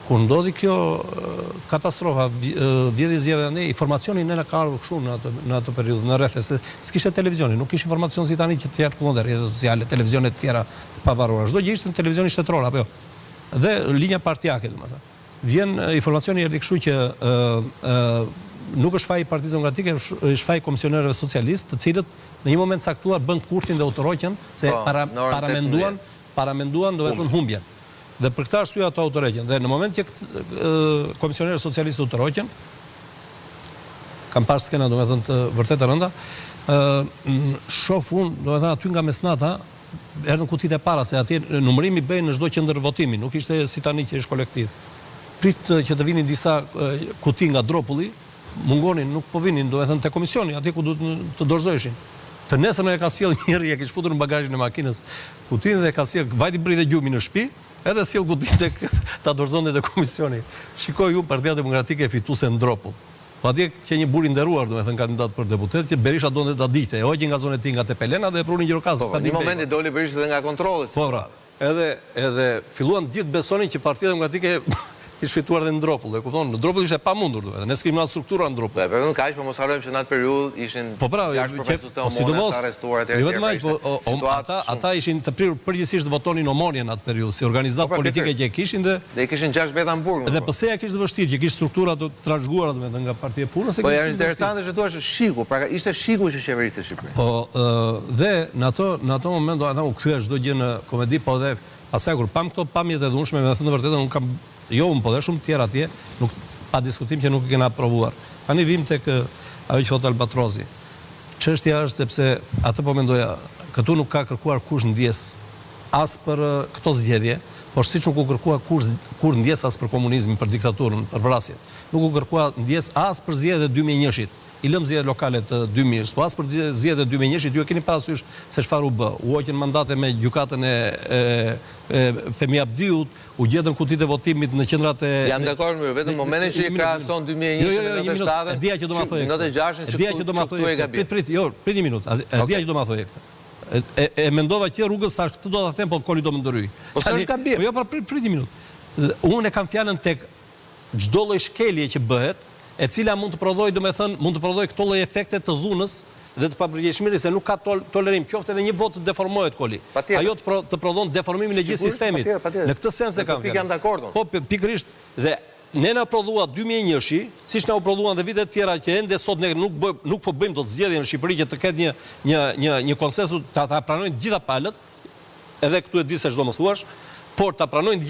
Kur ndodhi kjo katastrofa, vjedhja zgjedhjeve ne, informacioni ne na ka ardhur kështu në atë periudhë, në rrethe, se s'kishte televizioni, nuk kishte informacion si tani që të jetë kundër rrjetet sociale, televizionet të tjera të pavarura. Çdo gjë ishte në televizioni shtetëror apo jo. Dhe linja partijake, domethënë. Vjen informacioni erdhi kështu që nuk është faji i Partisë Demokratike, është faji komisionerëve socialistë, të cilët në një moment caktuar bën kurthin dhe utërroqen se paramenduan domethënë humbjen. Dhe për këtë arsye ato utërroqen. Dhe në moment që komisionerët socialistë utërroqen, kam parë skena domethënë të vërtet të rënda, shoh unë domethënë aty nga mesnata erdhën kutitë e para, se atje numërimi bëhen në çdo qendër votimi, nuk ishte si tani që është kolektiv. Prit që të vinin disa kuti nga dropulli, mungonin, nuk po vinin, domethënë te komisioni, atje ku duhet të dorëzoheshin. Të nesër e ka sjell njëri, e kishte futur në bagazhin e makinës kutinë dhe ka sjell vajti bri dhe gjumi në shtëpi, edhe sjell kutinë ta dorëzonte te komisioni. Shikoj unë Partia Demokratike e fituese në dropull. Po atje që një burr i nderuar, domethënë kandidat për deputet, që Berisha donte ta diqte, e hoqi nga zona e tij nga Tepelena dhe e pruni Gjirokastër. Po, në momentin doli Berisha dhe nga kontrolli. Po, pra. Edhe filluan gjithë besonin që Partia Demokratike kishte fituar dhe në dropull, e kupton? Në dropull ishte pamundur, domethënë, ne s'kemi struktura në dropull. Po, nuk kaq, po mos harrojmë që në atë periudhë ishin 6% sidomos të arrestuar atëherë. Jo vetëm aq, ata ishin të prirur përgjithsisht votonin omonje në atë periudhë, si organizatë politike që kishin dhe kishin 6 veta në burg. Dhe pse ja kishte vështirë, që kishte struktura të trashëguara domethënë nga Partia e Punës. Po janë interesante që thua se shiku, pra ishte shiku që qeverisë Shqipërinë. Po, dhe në ato moment ata u kthye çdo gjë në komedi, po dhe pastaj kur pam këto pamjet e dhunshme, me thënë vërtetën, unë kam po dhe shumë tjera atje, nuk pa diskutim që nuk e kena aprovuar. Tani vim tek ajo që thot Albatrosi. Çështja është sepse atë po mendoja, këtu nuk ka kërkuar kush ndjes as për këto zgjedhje, por siç nuk u kërkua kur ndjes as për komunizmin, për diktaturën, për vrasjet. Nuk u kërkua ndjes as për zgjedhjet e 2001-shit. I lëm zgjedhjet lokale të 2000-shit, po as për zgjedhjet e 2001-shit, ju e keni parasysh se çfarë u bë. U hoqën mandate me gjykatën e Femi Abdiut, u gjetën kutitë e votimit në qendrat e... Jam dakord me ju, vetëm momentin që i krahason 2001-shin me 97-ën, 96-ën që këtu e gabim. Prit një minutë, dia që do ma thoje këtë. E mendova që rrugës tash këtë do ta them, po koli do më ndryj. Po sa është gabim? Po jo, prit një minutë. Unë e kam fjalën tek çdo lloj shkelje që bëhet, e cila mund të prodhojë, domethënë, mund të prodhojë këto lloj efekte të dhunës dhe të papërgjeshmërisë, se nuk ka tolerim, qoftë edhe një vot të deformohet koli. Ajo të prodhon deformimin e gjithë sistemit. Në këtë sens e kam fjalën. Po pikërisht dhe ne na prodhua 2001-shi, siç na u prodhuan dhe vitet tjera që ende sot ne nuk po bëjmë dot zgjedhje në Shqipëri që të ketë një konsensus, ta pranojnë gjitha palët, edhe këtu e di se çdo më thuash, por ta pranojnë